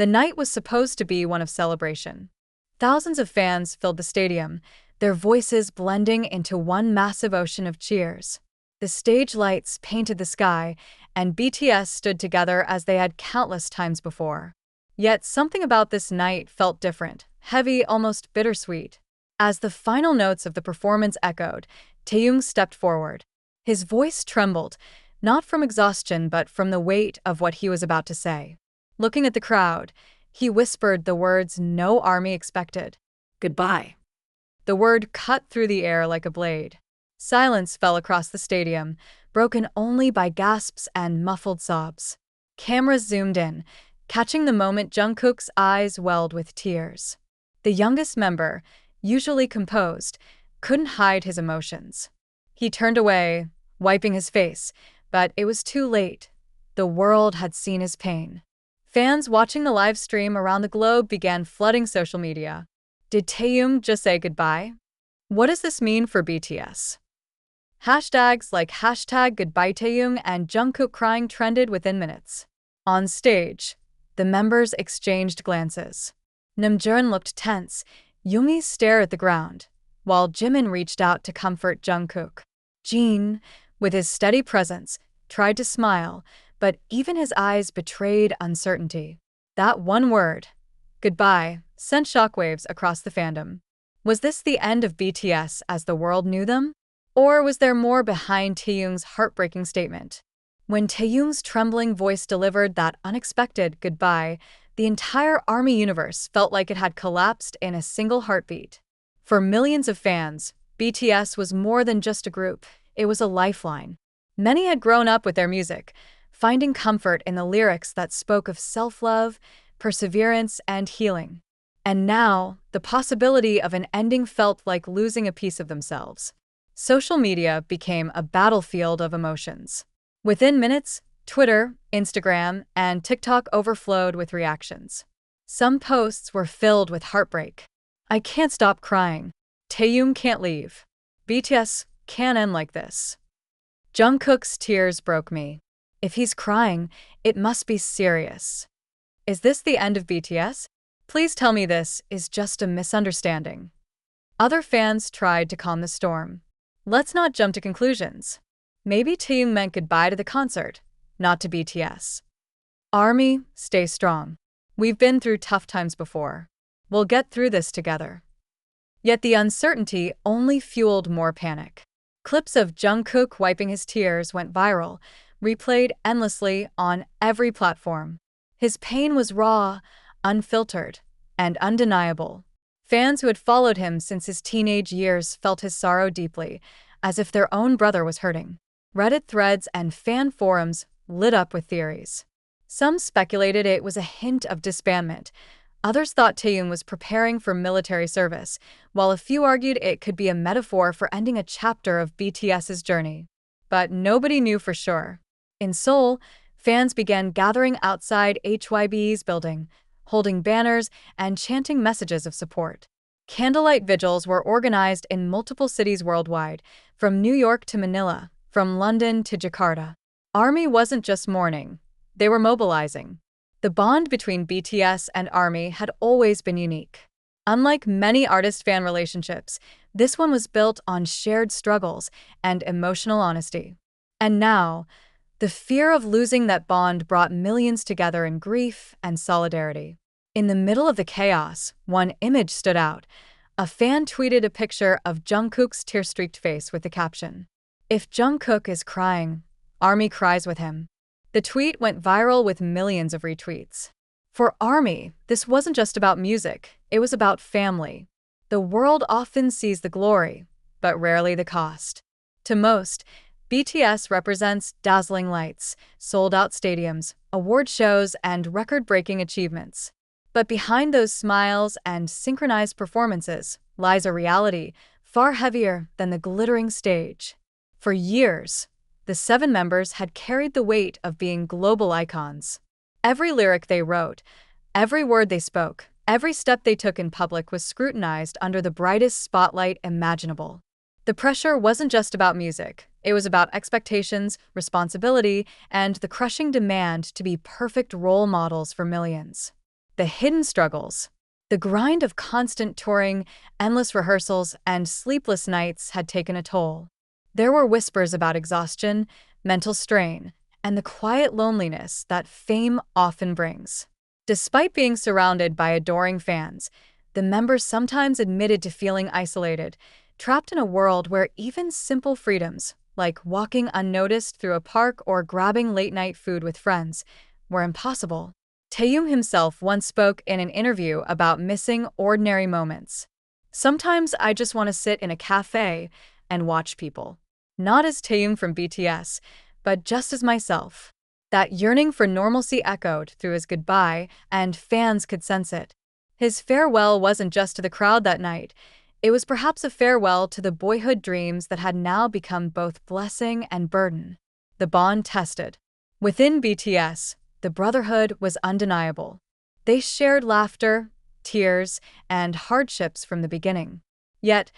The night was supposed to be one of celebration. Thousands of fans filled the stadium, their voices blending into one massive ocean of cheers. The stage lights painted the sky, and BTS stood together as they had countless times before. Yet something about this night felt different, heavy, almost bittersweet. As the final notes of the performance echoed, Taehyung stepped forward. His voice trembled, not from exhaustion but from the weight of what he was about to say. Looking at the crowd, he whispered the words no army expected. "Goodbye." The word cut through the air like a blade. Silence fell across the stadium, broken only by gasps and muffled sobs. Cameras zoomed in, catching the moment Jungkook's eyes welled with tears. The youngest member, usually composed, couldn't hide his emotions. He turned away, wiping his face, but it was too late. The world had seen his pain. Fans watching the live stream around the globe began flooding social media. Did Taehyung just say goodbye? What does this mean for BTS? Hashtags like #GoodbyeTaehyung and Jungkook crying trended within minutes. On stage, the members exchanged glances. Namjoon looked tense, Yoongi stared at the ground, while Jimin reached out to comfort Jungkook. Jin, with his steady presence, tried to smile, but even his eyes betrayed uncertainty. That one word, goodbye, sent shockwaves across the fandom. Was this the end of BTS as the world knew them? Or was there more behind Taehyung's heartbreaking statement? When Taehyung's trembling voice delivered that unexpected goodbye, the entire ARMY universe felt like it had collapsed in a single heartbeat. For millions of fans, BTS was more than just a group, it was a lifeline. Many had grown up with their music, finding comfort in the lyrics that spoke of self-love, perseverance, and healing. And now, the possibility of an ending felt like losing a piece of themselves. Social media became a battlefield of emotions. Within minutes, Twitter, Instagram, and TikTok overflowed with reactions. Some posts were filled with heartbreak. "I can't stop crying. Taehyung can't leave. BTS can't end like this. Jungkook's tears broke me. If he's crying, it must be serious. Is this the end of BTS? Please tell me this is just a misunderstanding." Other fans tried to calm the storm. Let's not jump to conclusions. Maybe Taehyung meant goodbye to the concert, not to BTS. ARMY, stay strong. We've been through tough times before. We'll get through this together. Yet the uncertainty only fueled more panic. Clips of Jungkook wiping his tears went viral, replayed endlessly on every platform. His pain was raw, unfiltered, and undeniable. Fans who had followed him since his teenage years felt his sorrow deeply, as if their own brother was hurting. Reddit threads and fan forums lit up with theories. Some speculated it was a hint of disbandment. Others thought Taehyung was preparing for military service, while a few argued it could be a metaphor for ending a chapter of BTS's journey. But nobody knew for sure. In Seoul, fans began gathering outside HYBE's building, holding banners and chanting messages of support. Candlelight vigils were organized in multiple cities worldwide, from New York to Manila, from London to Jakarta. ARMY wasn't just mourning, they were mobilizing. The bond between BTS and ARMY had always been unique. Unlike many artist-fan relationships, this one was built on shared struggles and emotional honesty. And now, the fear of losing that bond brought millions together in grief and solidarity. In the middle of the chaos, one image stood out. A fan tweeted a picture of Jungkook's tear-streaked face with the caption, "If Jungkook is crying, ARMY cries with him." The tweet went viral with millions of retweets. For ARMY, this wasn't just about music, it was about family. The world often sees the glory, but rarely the cost. To most, BTS represents dazzling lights, sold-out stadiums, award shows, and record-breaking achievements. But behind those smiles and synchronized performances lies a reality far heavier than the glittering stage. For years, the 7 members had carried the weight of being global icons. Every lyric they wrote, every word they spoke, every step they took in public was scrutinized under the brightest spotlight imaginable. The pressure wasn't just about music, it was about expectations, responsibility, and the crushing demand to be perfect role models for millions. the hidden struggles. The grind of constant touring, endless rehearsals, and sleepless nights had taken a toll. There were whispers about exhaustion, mental strain, and the quiet loneliness that fame often brings. Despite being surrounded by adoring fans, the members sometimes admitted to feeling isolated, trapped in a world where even simple freedoms, like walking unnoticed through a park or grabbing late-night food with friends, were impossible. Taehyung himself once spoke in an interview about missing ordinary moments. "Sometimes I just want to sit in a cafe and watch people. Not as Taehyung from BTS, but just as myself." That yearning for normalcy echoed through his goodbye, and fans could sense it. His farewell wasn't just to the crowd that night. It was perhaps a farewell to the boyhood dreams that had now become both blessing and burden. The bond tested. Within BTS, the brotherhood was undeniable. They shared laughter, tears, and hardships from the beginning. Yet,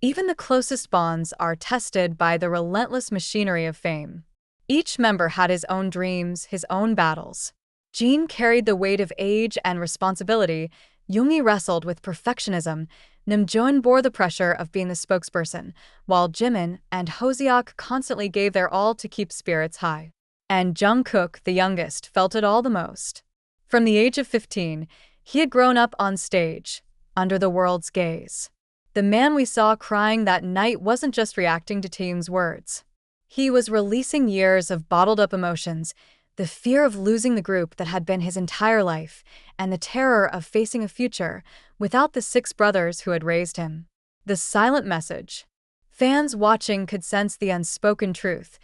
even the closest bonds are tested by the relentless machinery of fame. Each member had his own dreams, his own battles. Jin carried the weight of age and responsibility, Yoongi wrestled with perfectionism, Namjoon bore the pressure of being the spokesperson, while Jimin and Hoseok constantly gave their all to keep spirits high. And Jungkook, the youngest, felt it all the most. From the age of 15, he had grown up on stage, under the world's gaze. The man we saw crying that night wasn't just reacting to Taehyung's words. He was releasing years of bottled-up emotions, the fear of losing the group that had been his entire life, and the terror of facing a future without the 6 brothers who had raised him. The silent message. Fans watching could sense the unspoken truth.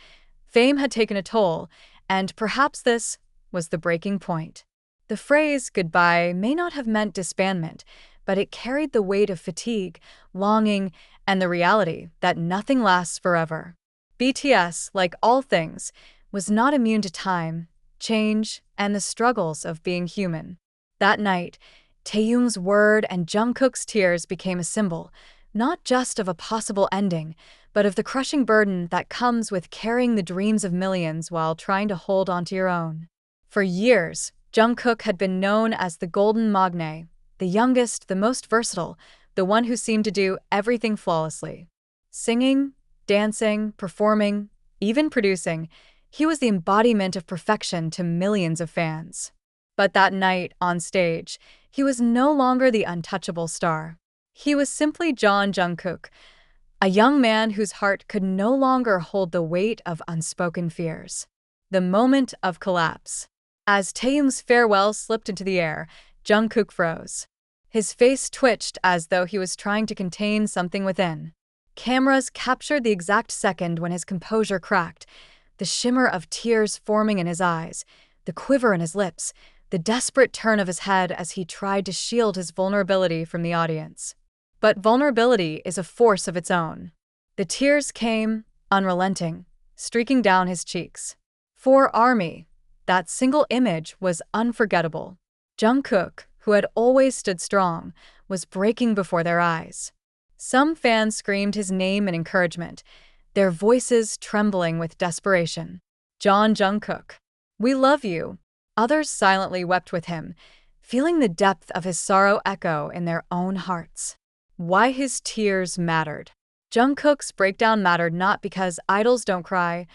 Fame had taken a toll, and perhaps this was the breaking point. The phrase goodbye may not have meant disbandment, but it carried the weight of fatigue, longing, and the reality that nothing lasts forever. BTS, like all things, was not immune to time, change, and the struggles of being human. That night, Taehyung's word and Jungkook's tears became a symbol, not just of a possible ending, but of the crushing burden that comes with carrying the dreams of millions while trying to hold onto your own. For years, Jungkook had been known as the Golden Magne, the youngest, the most versatile, the one who seemed to do everything flawlessly. Singing, dancing, performing, even producing, he was the embodiment of perfection to millions of fans. But that night, on stage, he was no longer the untouchable star. He was simply Jungkook, a young man whose heart could no longer hold the weight of unspoken fears. The moment of collapse. As Taehyung's farewell slipped into the air, Jungkook froze. His face twitched as though he was trying to contain something within. Cameras captured the exact second when his composure cracked, the shimmer of tears forming in his eyes, the quiver in his lips, the desperate turn of his head as he tried to shield his vulnerability from the audience. But vulnerability is a force of its own. The tears came, unrelenting, streaking down his cheeks. For ARMY, that single image was unforgettable. Jungkook, who had always stood strong, was breaking before their eyes. Some fans screamed his name in encouragement, their voices trembling with desperation. Jungkook, we love you. Others silently wept with him, feeling the depth of his sorrow echo in their own hearts. Why his tears mattered. Jungkook's breakdown mattered not because idols don't cry.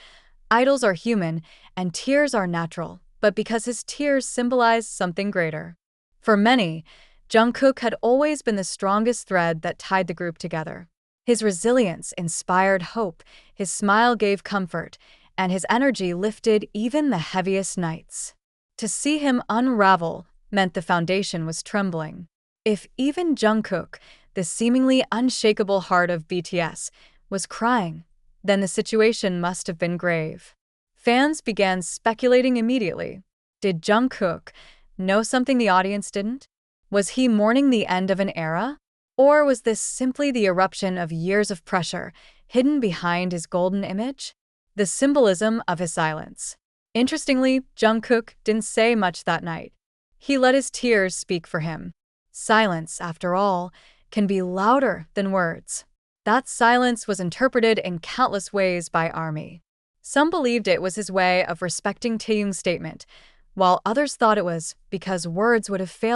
Idols are human, and tears are natural, but because his tears symbolized something greater. For many, Jungkook had always been the strongest thread that tied the group together. His resilience inspired hope, his smile gave comfort, and his energy lifted even the heaviest nights. To see him unravel meant the foundation was trembling. If even Jungkook, the seemingly unshakable heart of BTS, was crying, then the situation must have been grave. Fans began speculating immediately. Did Jungkook know something the audience didn't? Was he mourning the end of an era? Or was this simply the eruption of years of pressure, hidden behind his golden image? The symbolism of his silence. Interestingly, Jungkook didn't say much that night. He let his tears speak for him. Silence, after all, can be louder than words. That silence was interpreted in countless ways by ARMY. Some believed it was his way of respecting Taehyung's statement, while others thought it was because words would have failed.